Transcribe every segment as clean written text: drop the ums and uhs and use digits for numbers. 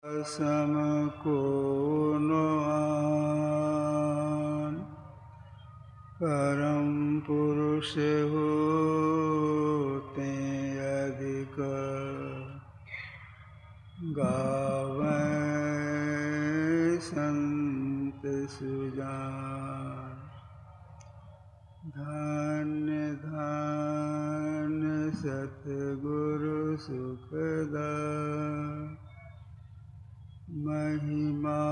सम को नो आन परम पुरुष होते अधिक गावें संत सुजान। धन्य धन्य सतगुरु सुखदायक महिमा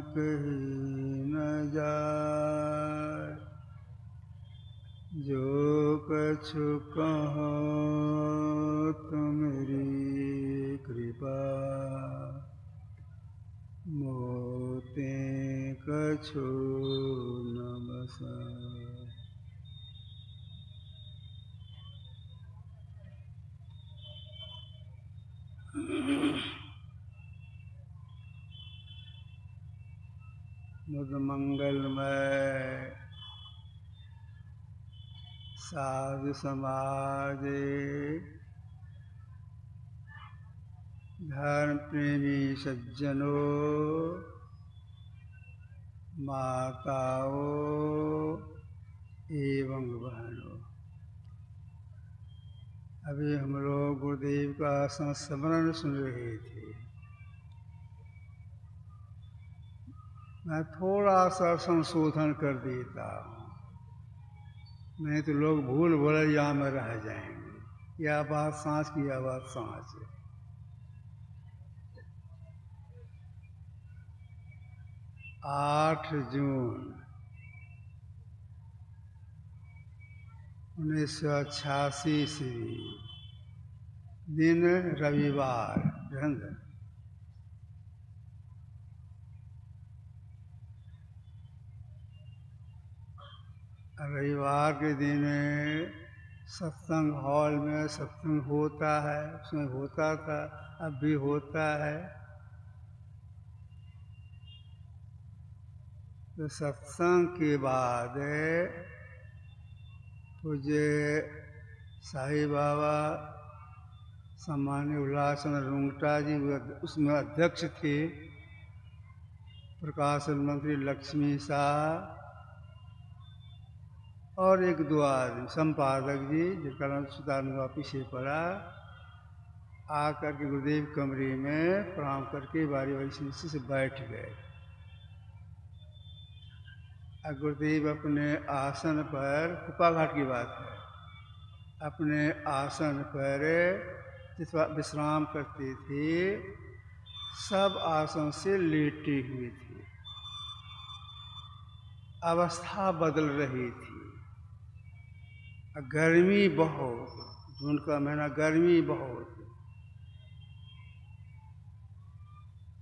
कही न जाय। जो कछु कहो तुमरी कृपा मोते कछु नमस्कार। मुद मंगलमय साधु समाज धर्म प्रेमी सज्जनों, माताओं एवं बहनों, अभी हम लोग गुरुदेव का संस्मरण सुन रहे थे। मैं थोड़ा सा संशोधन कर देता हूँ, नहीं तो लोग भूल भुलैया में रह जाएंगे। यह बात सांच की, यह बात सांच है। 8 जून 1986 ईस्वी, दिन रविवार, रविवार के दिन सत्संग हॉल में सत्संग होता है, उसमें होता था, अब भी होता है। तो सत्संग के बाद पूज्य साईं बाबा सामान्य उल्लासचंद्र रुंगटा जी उसमें अध्यक्ष थे। प्रकाशन मंत्री लक्ष्मी शाह और 1-2 आदमी, संपादक जी जिनका नाम सुदानंद पीछे पड़ा, आकर के गुरुदेव कमरे में प्रणाम करके बारी बारी से बैठ गए। गुरुदेव अपने आसन पर, कुपा घाट की बात है, अपने आसन पर जिस विश्राम करते थे, सब आसन से लेटे हुए थे। अवस्था बदल रही थी, गर्मी बहुत, जून का महीना, गर्मी बहुत।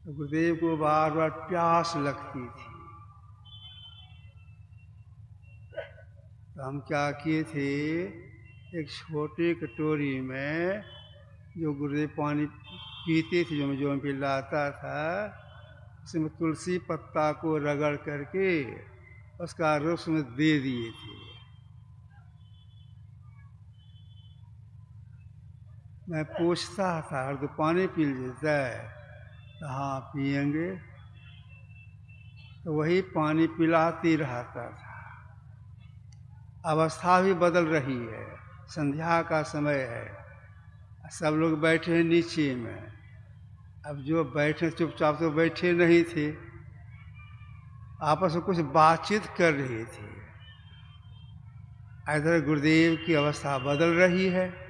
तो गुरुदेव को बार बार प्यास लगती थी। तो हम क्या किए थे, एक छोटी कटोरी में जो गुरुदेव पानी पीते थे, जो मैं पिलाता था, उसमें तुलसी पत्ता को रगड़ करके उसका रस में दे दिए थे। मैं पूछता था, हर तो पानी पी लेता है? तो हाँ पिएंगे। तो वही पानी पिलाती रहता था। अवस्था भी बदल रही है, संध्या का समय है, सब लोग बैठे हैं नीचे में। अब जो बैठे चुपचाप तो बैठे नहीं थे, आपस में कुछ बातचीत कर रहे थे। इधर गुरुदेव की अवस्था बदल रही है।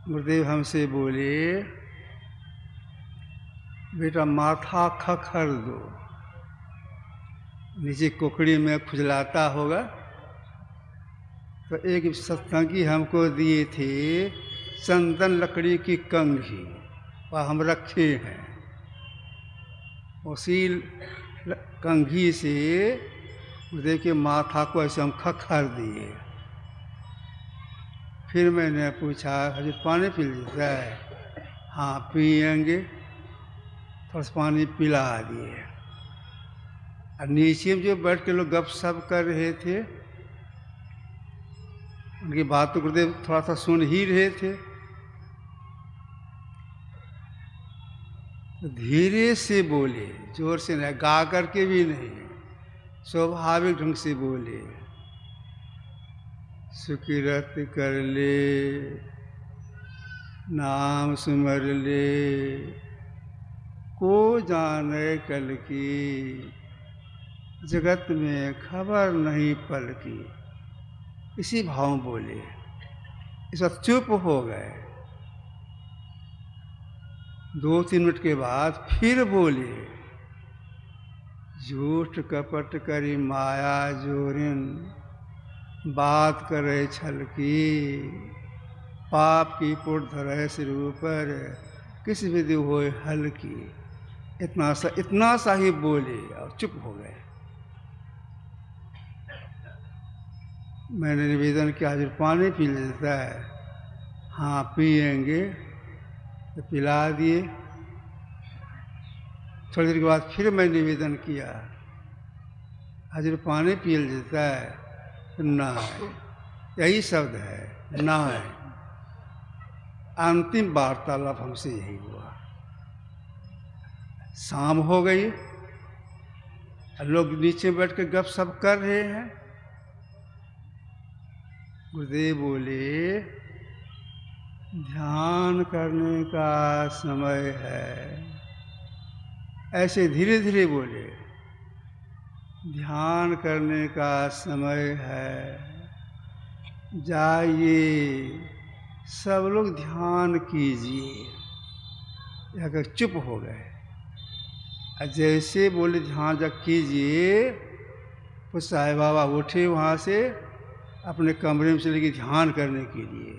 गुरुदेव हमसे बोले, बेटा माथा खखर दो। नीचे कोकड़ी में खुजलाता होगा। तो एक सत्संगी हमको दिए थे चंदन लकड़ी की कंघी, वह हम रखे हैं। उसी कंघी से गुरुदेव के माथा को ऐसे हम खखर दिए। फिर मैंने पूछा, हजूर पानी पी लीजिए? हाँ पिएंगे। थोड़ा सा पानी पिला दिए। और नीचे में जो बैठ के लोग गपशप कर रहे थे, उनकी बात तो गुरुदेव थोड़ा सा सुन ही रहे थे। तो धीरे से बोले, जोर से नहीं, गा करके भी नहीं, स्वाभाविक ढंग से बोले। सुकिरत कर ले, नाम सुमर ले, को जाने कल की, जगत में खबर नहीं पल की। इसी भाव में बोले। इस वक्त चुप हो गए। 2-3 मिनट के बाद फिर बोले, झूठ कपट करी माया जोरिन, बात करे छल की, पाप की पुट धरे सिर ऊपर, किस विधि होए हल की। इतना सा ही बोले और चुप हो गए। मैंने निवेदन किया, हजूर पानी पी लेता है। हाँ पिएंगे, तो पिला दिए। थोड़ी देर के बाद फिर मैं निवेदन किया, हजूर पानी पी लेता है? तो ना है, यही शब्द है, ना है। अंतिम वार्तालाप हमसे यही हुआ। शाम हो गई, लोग नीचे बैठ के गप सप कर रहे हैं। गुरुदेव बोले, ध्यान करने का समय है। ऐसे धीरे धीरे बोले, ध्यान करने का समय है, जाइए सब लोग ध्यान कीजिए। यहाँ चुप हो गए। जैसे बोले ध्यान जब कीजिए, तो साईं बाबा उठे वहाँ से, अपने कमरे में चले गए ध्यान करने के लिए।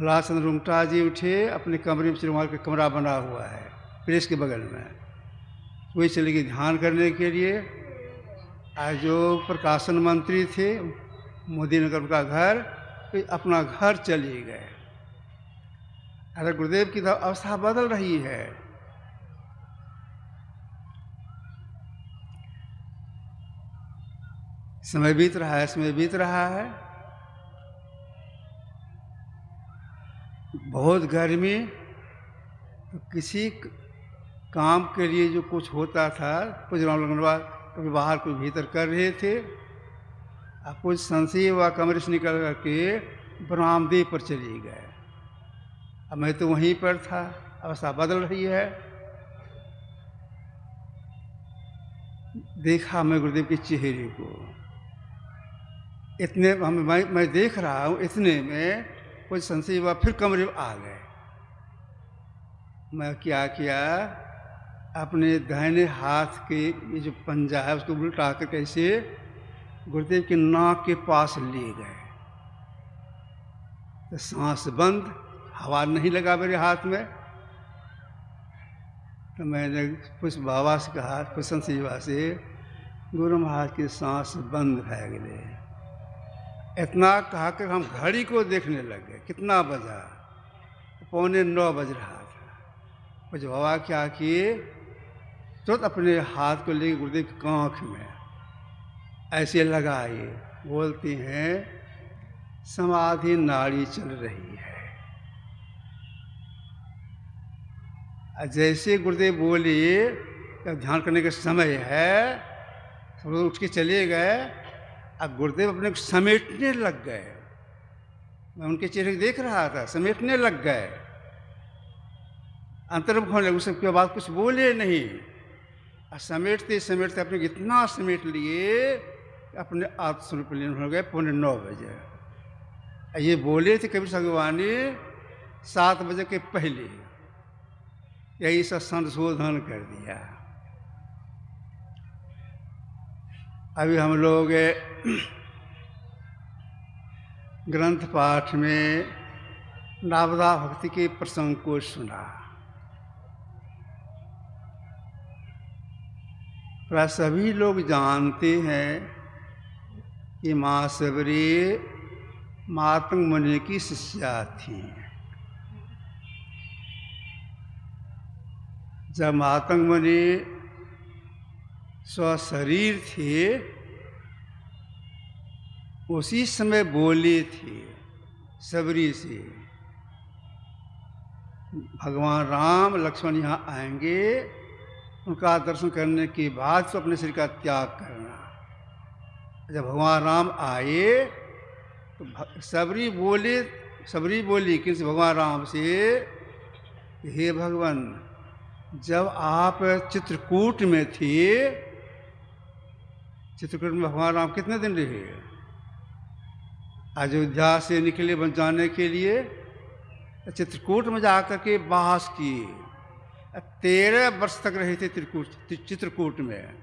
लाचंद रुंगटा जी उठे, अपने कमरे में चले, वहाँ का कमरा बना हुआ है प्रेस के बगल में, वही चले गए ध्यान करने के लिए। आज जो प्रकाशन मंत्री थे, मोदी नगर का घर, तो अपना घर चले गए। अरे गुरुदेव की अवस्था बदल रही है। समय बीत रहा है, समय बीत रहा है। बहुत गर्मी, तो किसी काम के लिए जो कुछ होता था, कुछ कभी बाहर कोई भीतर कर रहे थे। अब कुछ संशय व कमरे से निकल करके बरामदे पर चले गए। अब मैं तो वहीं पर था। अवस्था बदल रही है। देखा मैं गुरुदेव के चेहरे को, इतने मैं देख रहा हूँ, इतने में कुछ संशय हुआ, फिर कमरे में आ गए। मैं क्या किया, अपने दाहिने हाथ के ये जो पंजा है उसको उल्टा कर कैसे गुरुदेव के नाक के पास ले गए। तो सांस बंद, हवा नहीं लगा मेरे हाथ में। तो मैंने कुछ बाबा से कहा, कुछ संशय बाबा से, गुरु महाराज की सांस बंद रह गए। इतना कहा कि हम घड़ी को देखने लग गए, कितना बजा, 8:45 बज रहा था। कुछ बाबा क्या किए, तुरंत अपने हाथ को लेकर गुरुदेव की आँख में ऐसे लगाए, बोलती हैं, समाधि नाड़ी चल रही है। जैसे गुरुदेव बोले ध्यान करने का समय है, सब लोग उठ के चले गए। अब गुरुदेव अपने को समेटने लग गए। मैं उनके चेहरे को देख रहा था, समेटने लग गए, अंतर्मुख होने लगे। उसके बाद कुछ बोले नहीं, और समेटते समेटते अपने इतना समेट लिए, अपने आत्मस्वरूप लीन हो गए 9:15 बजे। ये बोले थे कबीर भगवानी 7 बजे के पहले, यही सब संशोधन कर दिया। अभी हम लोग ग्रंथ पाठ में नारदा भक्ति के प्रसंग को सुना। प्राय सभी लोग जानते हैं कि माँ सबरी मातंग मुनि की शिष्या थी। जब मातंग मुनि स्वशरीर थे, उसी समय बोले थे सबरी से, भगवान राम लक्ष्मण यहाँ आएंगे, उनका दर्शन करने के बाद तो अपने शरीर का त्याग करना। जब भगवान राम आए तो सबरी बोली किसी भगवान राम से, हे भगवान, जब आप चित्रकूट में थे, चित्रकूट में भगवान राम कितने दिन रहे? अयोध्या से निकले बन जाने के लिए चित्रकूट में जाकर के वास किए। 13 वर्ष तक रहे थे चित्रकूट में।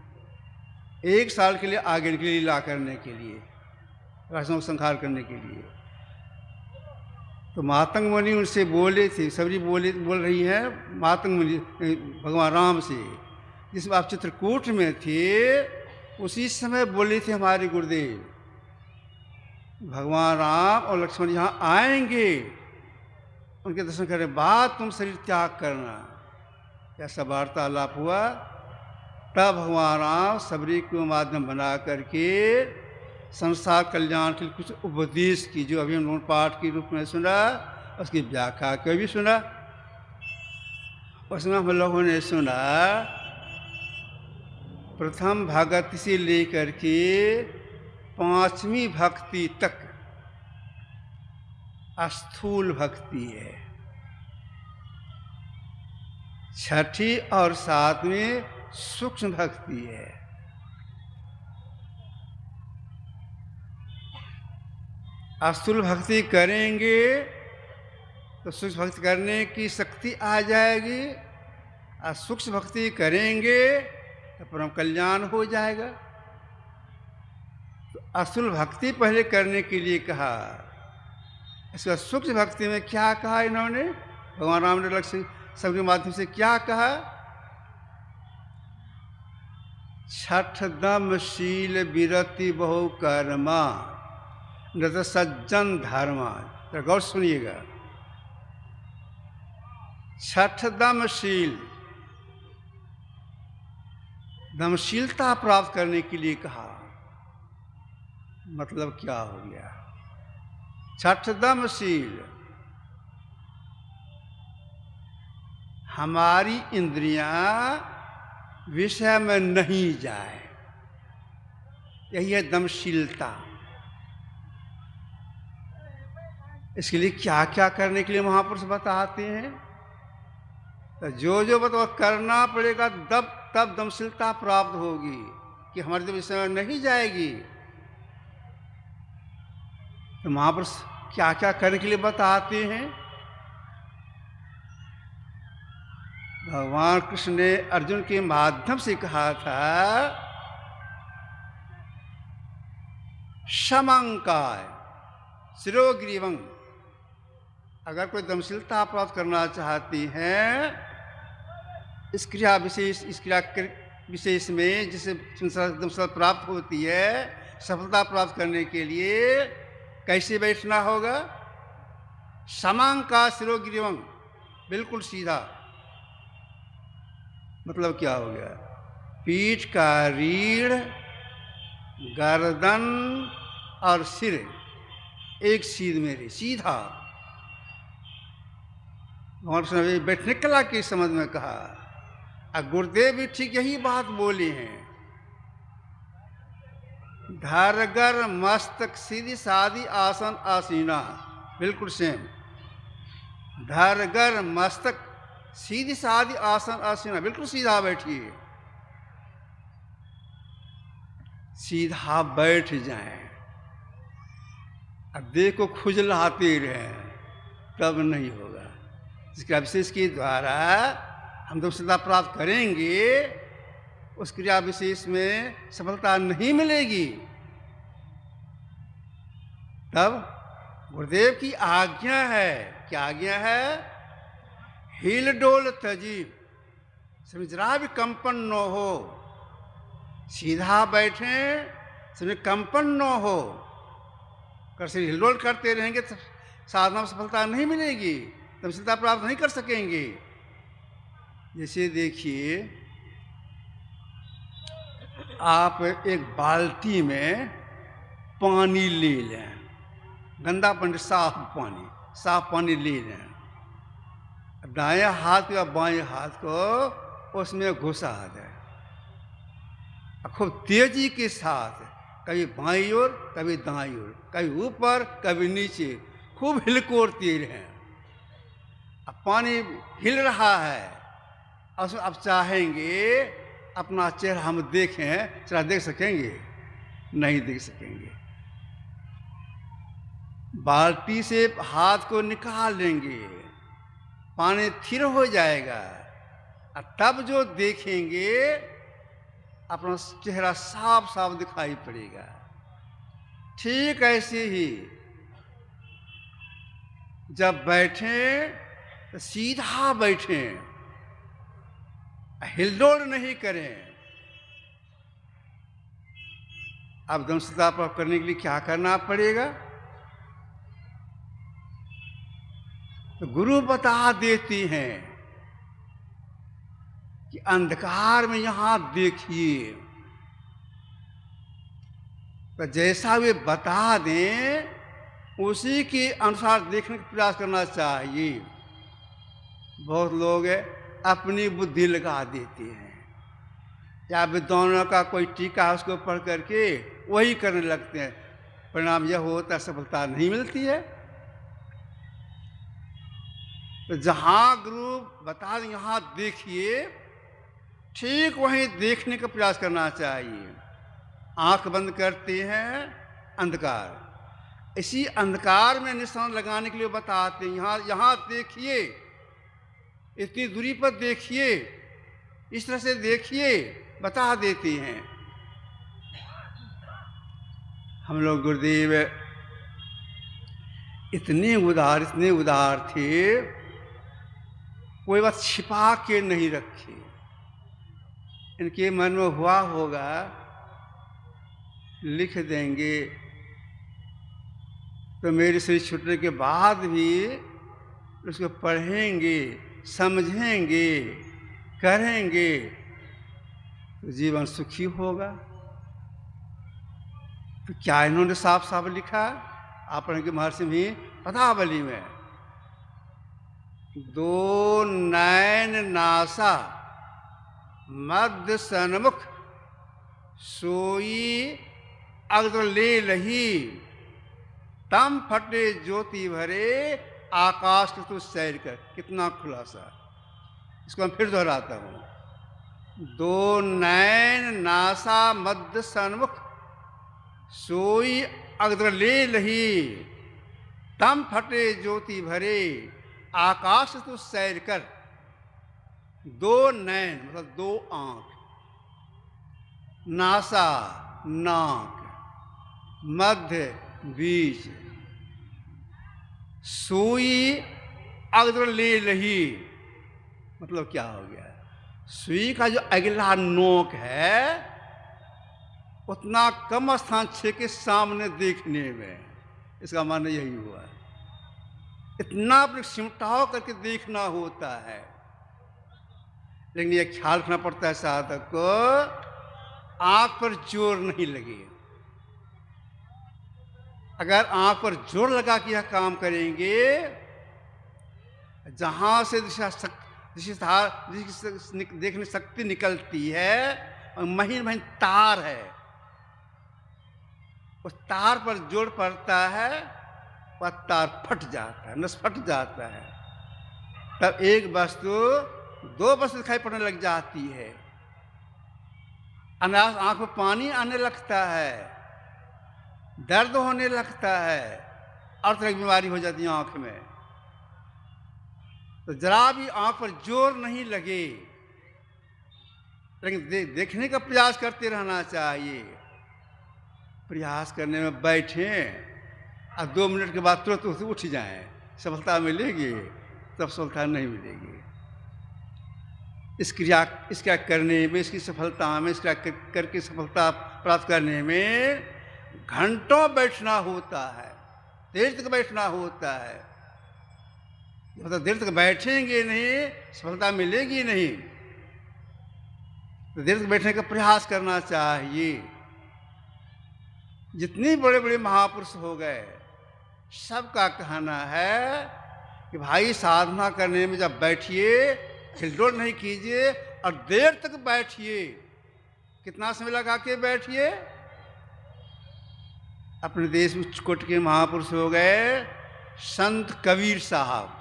1 साल के लिए आगे निकले लीला करने के लिए, राक्षसों को संहार करने के लिए। तो मातंग मुनि उनसे बोले थे, सबरी बोल रही है मातंग मुनि भगवान राम से, जिसमें आप चित्रकूट में थे उसी समय बोले थे हमारे गुरुदेव, भगवान राम और लक्ष्मण यहाँ आएंगे, उनके दर्शन करने के बाद तुम शरीर त्याग करना। ऐसा वार्तालाप हुआ। तब भगवान राम सबरी को माध्यम बना करके संसार कल्याण के लिए कुछ उपदेश की, जो अभी उन्होंने पाठ के रूप में सुना, उसकी व्याख्या को भी सुना। उसमें हम लोगों ने सुना प्रथम भगत से लेकर के 5वीं भक्ति तक स्थूल भक्ति है, 6ठी और 7वीं सूक्ष्म भक्ति है। स्थूल भक्ति करेंगे तो सूक्ष्म भक्ति करने की शक्ति आ जाएगी, और सूक्ष्म भक्ति करेंगे तो परम कल्याण हो जाएगा। तो स्थूल भक्ति पहले करने के लिए कहा। इसका सूक्ष्म भक्ति में क्या कहा इन्होंने? भगवान राम ने लक्ष्मण सबके माध्यम से क्या कहा? छठ दम शील विरति बहु कर्मा नृत सज्जन धर्मा। तो गौर सुनिएगा, छठ दम शील, दमशीलता प्राप्त करने के लिए कहा। मतलब क्या हो गया? छठ दमशील, हमारी इंद्रियां विषय में नहीं जाए, यही है दमशीलता। इसके लिए क्या क्या करने के लिए महापुरुष बताते हैं, तो जो बता करना पड़ेगा, तब दमशीलता प्राप्त होगी कि हमारे जब विषय में नहीं जाएगी। तो महापुरुष क्या क्या करने के लिए बताते हैं? भगवान कृष्ण ने अर्जुन के माध्यम से कहा था, समंकाय शिरोग्रीवं। अगर कोई दमशीलता प्राप्त करना चाहती हैं, इस क्रिया विशेष में जिसे दमशीलता प्राप्त होती है, सफलता प्राप्त करने के लिए कैसे बैठना होगा? समंका शिरोग्रीवं, बिल्कुल सीधा। मतलब क्या हो गया? पीठ का रीढ़, गर्दन और सिर एक सीध में रहे, सीधा। बैठने कला की समझ में कहा। और गुरुदेव भी ठीक यही बात बोले हैं। धरगर मस्तक सीधी सादी आसन आसीना, बिल्कुल सेम। धरगर मस्तक सीधी सादी आसन आसीना, बिल्कुल सीधा बैठिए, सीधा बैठ जाएं। अब देखो खुजलाते रहे, तब नहीं होगा। इसके विशेष के द्वारा हम दमशीलता प्राप्त करेंगे, उस क्रिया विशेष में सफलता नहीं मिलेगी। तब गुरुदेव की आज्ञा है, क्या आज्ञा है? हिल डोल तजी, जरा भी कंपन न हो, सीधा बैठे, समय कंपन न हो। कर से हिलडोल करते रहेंगे तो साधना में सफलता नहीं मिलेगी, दमशीलता प्राप्त नहीं कर सकेंगे। जैसे देखिए, आप एक बाल्टी में पानी ले लें, गंदा पानी, साफ पानी ले लें, दाएं हाथ या बाएं हाथ को उसमें घुसा दें, खूब तेजी के साथ, कभी बाईं ओर कभी दाईं ओर, कभी ऊपर कभी नीचे, खूब हिलकोरते रहें। अब पानी हिल रहा है, अब चाहेंगे अपना चेहरा हम देखें, चेहरा देख सकेंगे? नहीं देख सकेंगे। बाल्टी से हाथ को निकाल लेंगे, पानी स्थिर हो जाएगा, और तब जो देखेंगे अपना चेहरा साफ साफ दिखाई पड़ेगा। ठीक ऐसे ही जब बैठें तो सीधा बैठें, हिलडोल नहीं करें। अब दमशता प्राप्त करने के लिए क्या करना पड़ेगा? तो गुरु बता देती हैं कि अंधकार में यहां देखिए, तो जैसा वे बता दें उसी के अनुसार देखने का प्रयास करना चाहिए। बहुत लोग अपनी बुद्धि लगा देते हैं, या विद्वानों का कोई टीका है उसको पढ़ करके वही करने लगते हैं, परिणाम यह होता है सफलता नहीं मिलती है। तो जहां गुरु बता दें यहां देखिए, ठीक वहीं देखने का प्रयास करना चाहिए। आंख बंद करते हैं, अंधकार, इसी अंधकार में निशान लगाने के लिए बताते हैं, यहां देखिए, इतनी दूरी पर देखिए, इस तरह से देखिए, बता देते हैं। हम लोग गुरुदेव इतने उदार थे, कोई बात छिपा के नहीं रखे। इनके मन में हुआ होगा, लिख देंगे, तो मेरे शरीर छूटने के बाद भी उसको पढ़ेंगे, समझेंगे, करेंगे, तो जीवन सुखी होगा। तो क्या इन्होंने साफ साफ लिखा? आप पढ़ेंगे महर्षि भी पदावली में, दो नैन नासा मध्य सन्मुख, सोई अग्र ले लही, तम फटे ज्योति भरे, आकाश के तू सैर कर। कितना खुलासा! इसको मैं फिर दोहराता हूं। दो नैन नासा मध्य सन्मुख, सोई अग्र ले लही, तम फटे ज्योति भरे, आकाश तू सैर कर। दो नैन मतलब दो आंख, नासा नाक, मध्य बीच, सुई अग्र ले लही, मतलब क्या हो गया? सुई का जो अगला नोक है उतना कम स्थान छे के सामने देखने में, इसका माने यही हुआ। इतना अपने सिमटाव करके देखना होता है, लेकिन यह ख्याल रखना पड़ता है साधक को, आंख पर जोर नहीं लगे। अगर आंख पर जोर लगा के यह काम करेंगे, जहां से देखने शक्ति निकलती है और महीन महीन तार है, उस तार पर जोर पड़ता है, वह तार फट जाता है, नस फट जाता है। तब एक वस्तु दो वस्तु दिखाई पड़ने लग जाती है, अनायास आंख में पानी आने लगता है, दर्द होने लगता है, और तरह की बीमारी हो जाती है आंख में। तो जरा भी आंख पर जोर नहीं लगे, लेकिन देखने का प्रयास करते रहना चाहिए। प्रयास करने में बैठें और 2 मिनट के बाद तुरंत उठ जाएं, सफलता मिलेगी? तब सफलता नहीं मिलेगी। इसका करने में, इसकी सफलता में, इसका करके सफलता प्राप्त करने में घंटों बैठना होता है, देर तक बैठना होता है। मतलब देर तक बैठेंगे नहीं, सफलता मिलेगी नहीं। तो देर तक बैठने का प्रयास करना चाहिए। जितने बड़े बड़े महापुरुष हो गए, सबका कहना है कि भाई साधना करने में जब बैठिए, हिलडोल नहीं कीजिए और देर तक बैठिए। कितना समय लगा के बैठिए? अपने देश में कोट के महापुरुष हो गए संत कबीर साहब।